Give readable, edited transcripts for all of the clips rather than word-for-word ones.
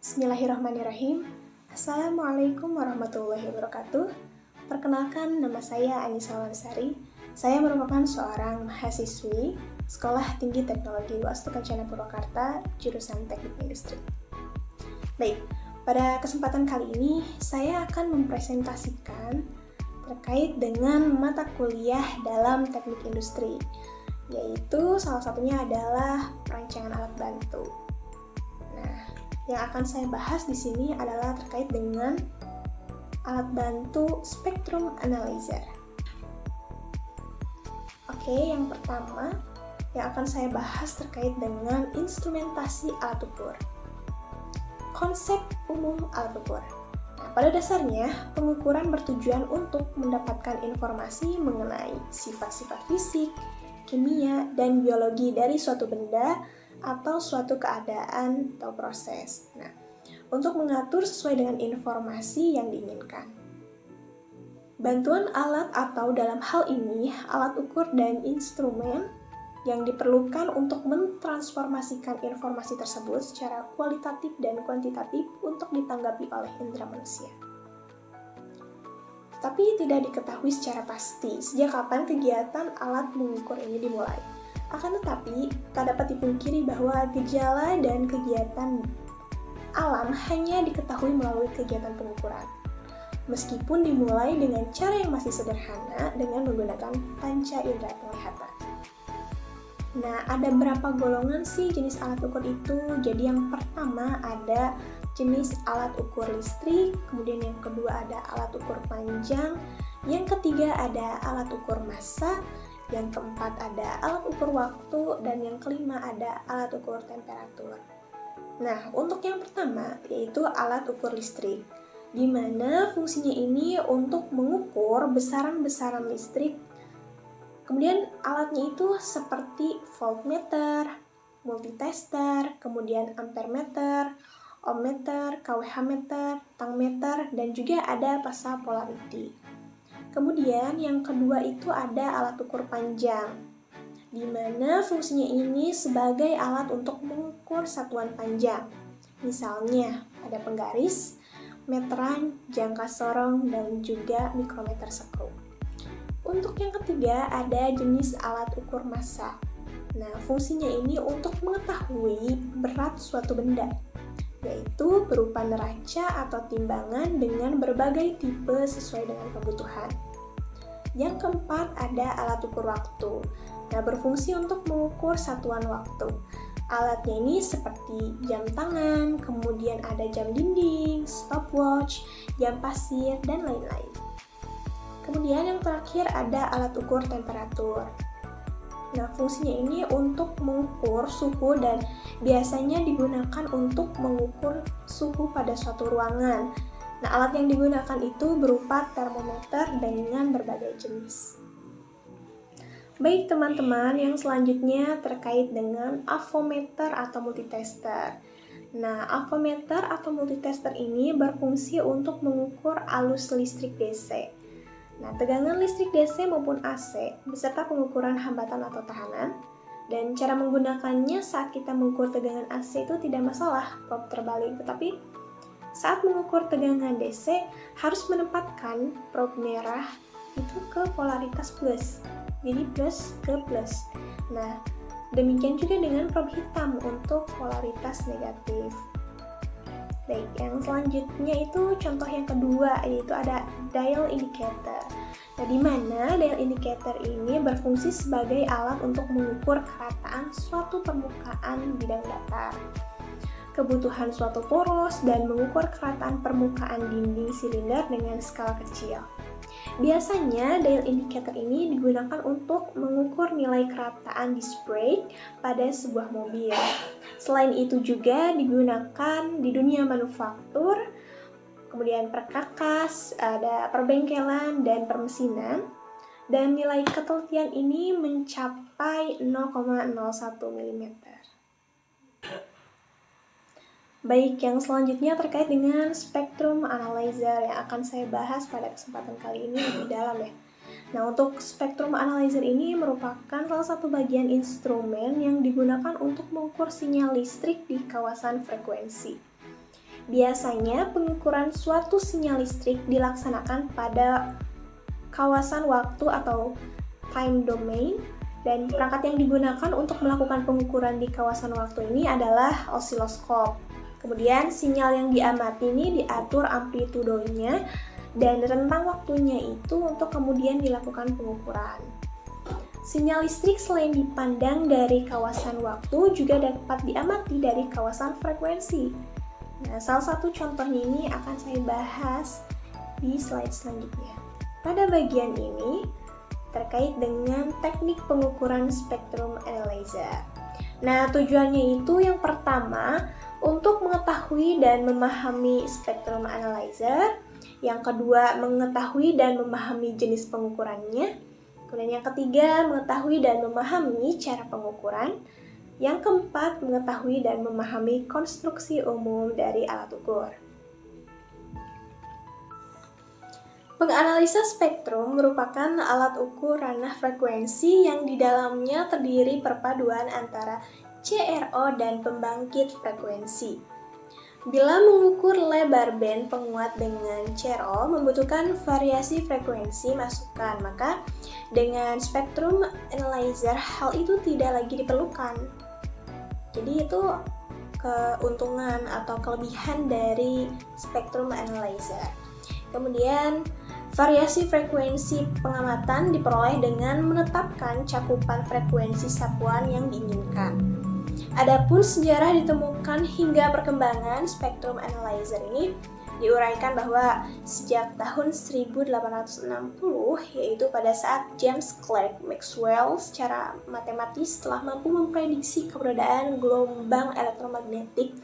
Bismillahirrahmanirrahim. Assalamualaikum warahmatullahi wabarakatuh. Perkenalkan, nama saya Anissa Wansari. Saya merupakan seorang mahasiswi Sekolah Tinggi Teknologi Wastu Kencana Purwakarta, jurusan Teknik Industri. Baik, pada kesempatan kali ini saya akan mempresentasikan terkait dengan mata kuliah dalam Teknik Industri, yaitu salah satunya adalah perancangan alat bantu. Yang akan saya bahas di sini adalah terkait dengan alat bantu spectrum analyzer. Oke, yang pertama yang akan saya bahas terkait dengan instrumentasi alat ukur. Konsep umum alat ukur. Pada dasarnya, pengukuran bertujuan untuk mendapatkan informasi mengenai sifat-sifat fisik, kimia, dan biologi dari suatu benda atau suatu keadaan atau proses. Untuk mengatur sesuai dengan informasi yang diinginkan. Bantuan alat atau dalam hal ini alat ukur dan instrumen yang diperlukan untuk mentransformasikan informasi tersebut secara kualitatif dan kuantitatif untuk ditanggapi oleh indera manusia. Tapi tidak diketahui secara pasti sejak kapan kegiatan alat mengukur ini dimulai. Akan tetapi, tak dapat dipungkiri bahwa gejala dan kegiatan alam hanya diketahui melalui kegiatan pengukuran. Meskipun dimulai dengan cara yang masih sederhana dengan menggunakan panca indera penglihatan. Ada berapa golongan sih jenis alat ukur itu? Jadi yang pertama ada jenis alat ukur listrik, kemudian yang kedua ada alat ukur panjang, yang ketiga ada alat ukur massa, yang keempat ada alat ukur waktu, dan yang kelima ada alat ukur temperatur. Untuk yang pertama yaitu alat ukur listrik, di mana fungsinya ini untuk mengukur besaran-besaran listrik. Kemudian alatnya itu seperti voltmeter, multitester, kemudian ampermeter, ohmmeter, kWh meter, tangmeter, dan juga ada pasa polarity. Kemudian yang kedua itu ada alat ukur panjang, di mana fungsinya ini sebagai alat untuk mengukur satuan panjang. Misalnya ada penggaris, meteran, jangka sorong, dan juga mikrometer skru. Untuk yang ketiga ada jenis alat ukur massa. Fungsinya ini untuk mengetahui berat suatu benda, yaitu berupa neraca atau timbangan dengan berbagai tipe sesuai dengan kebutuhan. Yang keempat ada alat ukur waktu. Berfungsi untuk mengukur satuan waktu. Alatnya ini seperti jam tangan, kemudian ada jam dinding, stopwatch, jam pasir, dan lain-lain. Kemudian yang terakhir ada alat ukur temperatur. Fungsinya ini untuk mengukur suhu dan biasanya digunakan untuk mengukur suhu pada suatu ruangan. Alat yang digunakan itu berupa termometer dengan berbagai jenis. Baik teman-teman, yang selanjutnya terkait dengan avometer atau multitester. Avometer atau multitester ini berfungsi untuk mengukur arus listrik DC. Tegangan listrik DC maupun AC beserta pengukuran hambatan atau tahanan. Dan cara menggunakannya saat kita mengukur tegangan AC itu tidak masalah, probe terbalik, tetapi saat mengukur tegangan DC harus menempatkan probe merah itu ke polaritas plus, jadi plus ke plus. Demikian juga dengan probe hitam untuk polaritas negatif. Baik, yang selanjutnya itu contoh yang kedua yaitu ada dial indicator. Di mana dial indicator ini berfungsi sebagai alat untuk mengukur kerataan suatu permukaan bidang datar, kebutuhan suatu poros, dan mengukur kerataan permukaan dinding silinder dengan skala kecil. Biasanya dial indicator ini digunakan untuk mengukur nilai kerataan disc brake pada sebuah mobil. Selain itu juga digunakan di dunia manufaktur, kemudian perkakas, ada perbengkelan dan permesinan, dan nilai ketelitian ini mencapai 0,01 mm. Baik, yang selanjutnya terkait dengan spectrum analyzer yang akan saya bahas pada kesempatan kali ini lebih dalam ya. Untuk spectrum analyzer ini merupakan salah satu bagian instrumen yang digunakan untuk mengukur sinyal listrik di kawasan frekuensi. Biasanya pengukuran suatu sinyal listrik dilaksanakan pada kawasan waktu atau time domain, dan perangkat yang digunakan untuk melakukan pengukuran di kawasan waktu ini adalah osiloskop. Kemudian sinyal yang diamati ini diatur amplitudonya dan rentang waktunya itu untuk kemudian dilakukan pengukuran. Sinyal listrik selain dipandang dari kawasan waktu juga dapat diamati dari kawasan frekuensi. Nah, salah satu contohnya ini akan saya bahas di slide selanjutnya. Pada bagian ini terkait dengan teknik pengukuran spektrum analyzer. Nah, tujuannya itu yang pertama untuk mengetahui dan memahami spektrum analyzer, yang kedua mengetahui dan memahami jenis pengukurannya, kemudian yang ketiga mengetahui dan memahami cara pengukuran, yang keempat mengetahui dan memahami konstruksi umum dari alat ukur. Penganalisa spektrum merupakan alat ukur ranah frekuensi yang di dalamnya terdiri perpaduan antara CRO dan pembangkit frekuensi. Bila mengukur lebar band penguat dengan CRO membutuhkan variasi frekuensi masukan, maka dengan spektrum analyzer hal itu tidak lagi diperlukan. Jadi itu keuntungan atau kelebihan dari spektrum analyzer. Kemudian variasi frekuensi pengamatan diperoleh dengan menetapkan cakupan frekuensi satuan yang diinginkan. Adapun sejarah ditemukan hingga perkembangan spektrum analyzer ini diuraikan bahwa sejak tahun 1860, yaitu pada saat James Clerk Maxwell secara matematis telah mampu memprediksi keberadaan gelombang elektromagnetik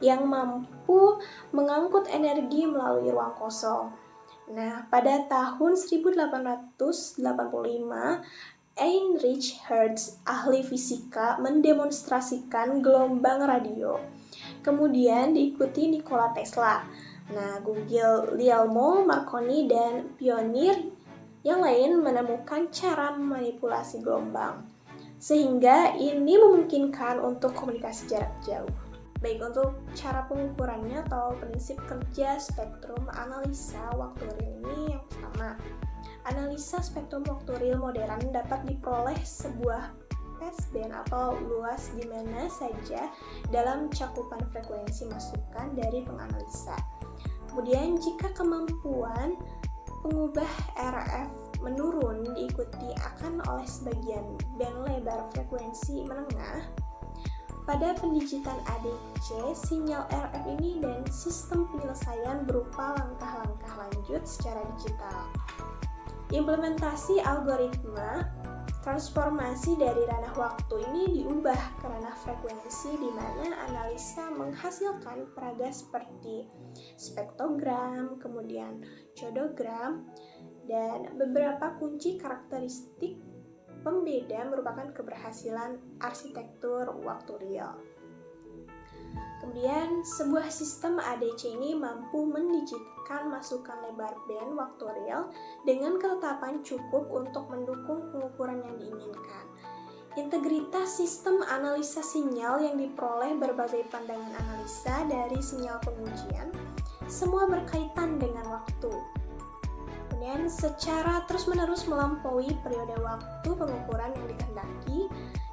yang mampu mengangkut energi melalui ruang kosong. Nah, pada tahun 1885, Heinrich Hertz, ahli fisika, mendemonstrasikan gelombang radio. Kemudian diikuti Nikola Tesla. Nah, Guglielmo Marconi dan pionir yang lain menemukan cara memanipulasi gelombang, sehingga ini memungkinkan untuk komunikasi jarak jauh. Baik, untuk cara pengukurannya atau prinsip kerja spektrum analisa waktu real ini yang pertama, analisa spektrum waktu real modern dapat diperoleh sebuah passband atau luas di mana saja dalam cakupan frekuensi masukan dari penganalisa. Kemudian jika kemampuan pengubah RF menurun diikuti akan oleh sebagian band lebar frekuensi menengah, pada pendigitan ADC, sinyal RF ini dan sistem penyelesaian berupa langkah-langkah lanjut secara digital. Implementasi algoritma transformasi dari ranah waktu ini diubah ke ranah frekuensi di mana analisa menghasilkan peraga seperti spektrogram, kemudian codogram, dan beberapa kunci karakteristik pembeda merupakan keberhasilan arsitektur waktu real. Kemudian, sebuah sistem ADC ini mampu mendijitkan masukan lebar band waktu real dengan ketetapan cukup untuk mendukung pengukuran yang diinginkan. Integritas sistem analisa sinyal yang diperoleh berbagai pandangan analisa dari sinyal pengujian, semua berkaitan dengan waktu. Kemudian secara terus-menerus melampaui periode waktu pengukuran yang dikehendaki,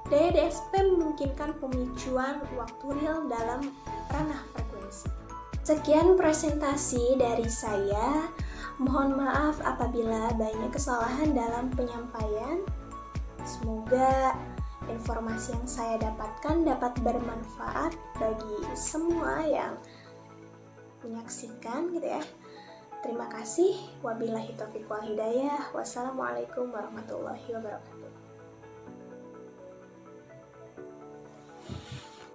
daya DSP memungkinkan pemicuan waktu real dalam ranah frekuensi. Sekian presentasi dari saya. Mohon maaf apabila banyak kesalahan dalam penyampaian. Semoga informasi yang saya dapatkan dapat bermanfaat bagi semua yang menyaksikan gitu ya. Terima kasih. Wabillahi taufiq wal hidayah. Wassalamualaikum warahmatullahi wabarakatuh.